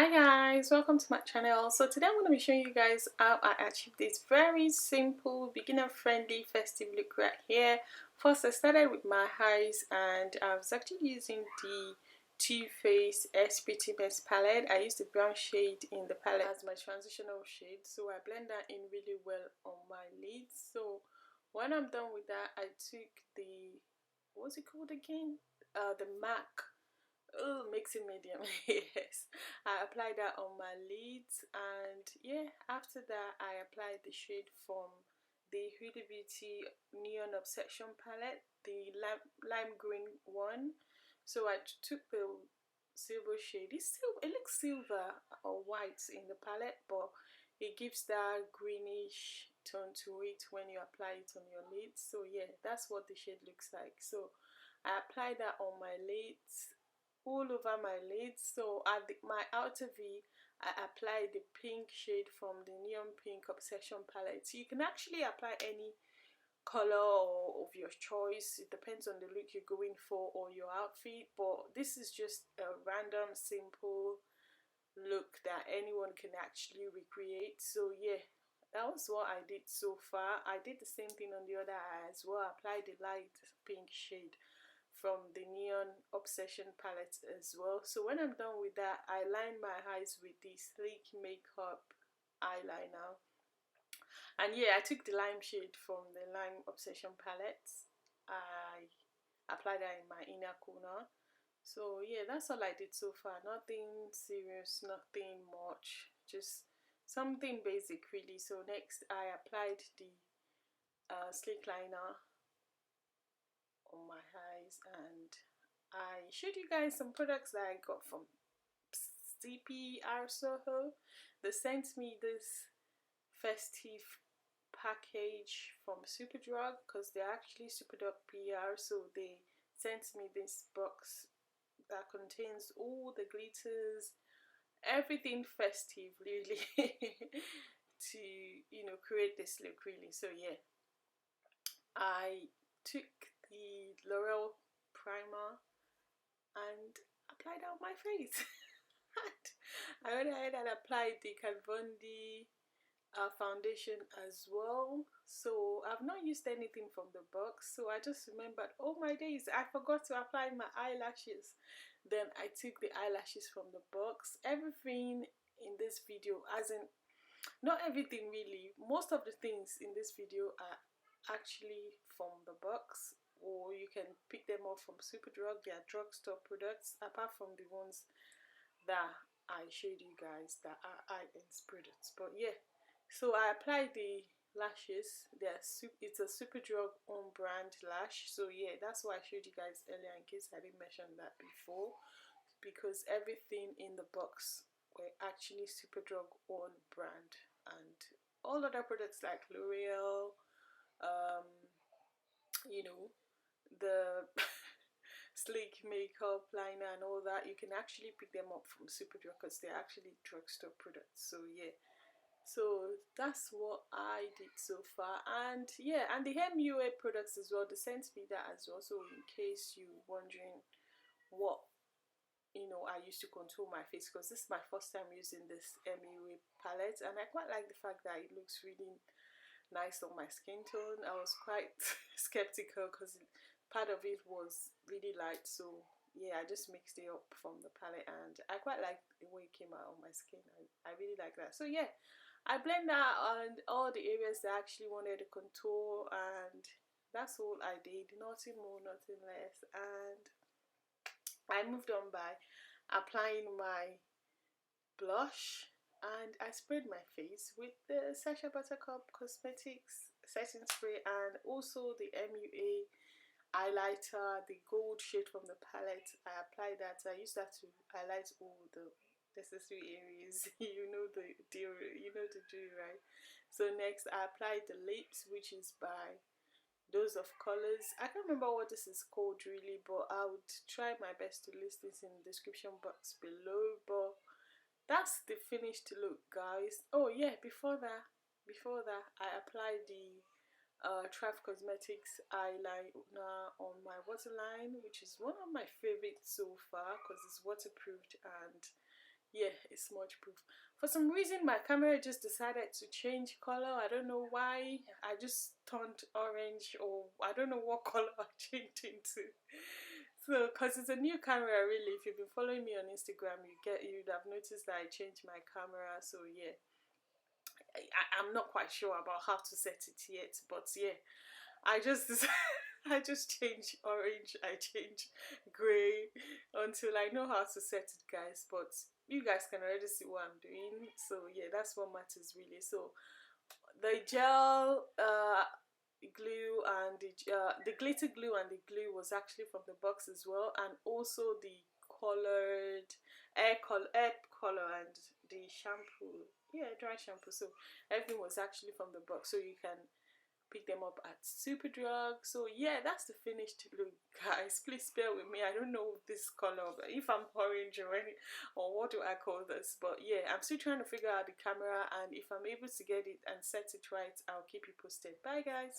Hi guys, welcome to my channel. So today I'm going to be showing you guys how I achieved this very simple beginner friendly festive look right here. First I started with my eyes and I was actually using the Too Faced Pretty Mess palette. I used the brown shade in the palette as my transitional shade, so I blend that in really well on my lids. So when I'm done with that, I took the, what's it called again? The MAC mixing medium. Yes, I applied that on my lids, and yeah, after that I applied the shade from the Huda Beauty Neon Obsession palette, the lime green one. So I took the silver shade. It looks silver or white in the palette, but it gives that greenish tone to it when you apply it on your lids. So yeah, that's what the shade looks like. So I applied that on my lids, all over my lids. So at my outer V, I applied the pink shade from the Neon Pink Obsession palette. So you can actually apply any color of your choice. It depends on the look you're going for or your outfit, but this is just a random simple look that anyone can actually recreate. So yeah, that was what I did so far. I did the same thing on the other eye as well. I applied the light pink shade from the Neon Obsession palette as well. So when I'm done with that, I line my eyes with the Sleek Makeup eyeliner. And yeah, I took the lime shade from the Lime Obsession palette. I applied that in my inner corner. So yeah, that's all I did so far. Nothing serious, nothing much, just something basic really. So next I applied the sleek liner on my eyes, and I showed you guys some products that I got from CPR Soho. They sent me this festive package from Superdrug because they're actually Superdrug PR, so they sent me this box that contains all the glitters, everything festive really to create this look really. So yeah, I took the L'Oreal primer and applied out my face. I went ahead and applied the Kat Von D foundation as well. So I've not used anything from the box, so I just remembered, oh my days, I forgot to apply my eyelashes. Then I took the eyelashes from the box. Everything in this video, as in not everything really, most of the things in this video are actually from the box, or you can pick them up from Superdrug. They are drugstore products, apart from the ones that I showed you guys that are eye-ins products. But yeah, so I applied the lashes. It's a Superdrug own brand lash. So yeah, that's why I showed you guys earlier, in case I didn't mention that before, because everything in the box were actually Superdrug own brand, and all other products like L'Oreal, um, you know, the sleek makeup liner and all that, you can actually pick them up from Superdrug because they're actually drugstore products. So yeah, so that's what I did so far. And yeah, and the MUA products as well, they sent me that as well. So in case you're wondering what I used to contour my face, because this is my first time using this MUA palette, and I quite like the fact that it looks really nice on my skin tone. I was quite skeptical because part of it was really light, so yeah, I just mixed it up from the palette, and I quite like the way it came out on my skin. I really like that. So yeah, I blend that on all the areas that I actually wanted to contour, and that's all I did. Nothing more, nothing less. And I moved on by applying my blush, and I sprayed my face with the Sacha Buttercup Cosmetics setting spray, and also the MUA highlighter, the gold shade from the palette. I applied that. I used that to highlight all the necessary areas. You know the deal, right? So next I applied the lips, which is by Dose of Colors. I can't remember what this is called really, but I would try my best to list this in the description box below. But that's the finished look, guys. Oh yeah, before that I applied the Traf Cosmetics eyeliner on my waterline, which is one of my favorites so far because it's waterproofed and Yeah, it's smudge proof. For some reason my camera just decided to change color. I don't know why. I just turned orange, or I don't know what color I changed into. So because it's a new camera, really, if you've been following me on Instagram, you'd have noticed that I changed my camera. So yeah, I'm not quite sure about how to set it yet, but yeah, I just I just change orange, I change grey until I know how to set it, guys. But you guys can already see what I'm doing. So yeah, that's what matters really. So the gel glue and the glitter glue and the glue was actually from the box as well, and also the colored air color and the shampoo, yeah, dry shampoo. So everything was actually from the box, so you can pick them up at Superdrug. So yeah, that's the finished look, guys. Please bear with me. I don't know this color, but if I'm orange or any, or what do I call this, but yeah, I'm still trying to figure out the camera, and if I'm able to get it and set it right, I'll keep you posted. Bye guys.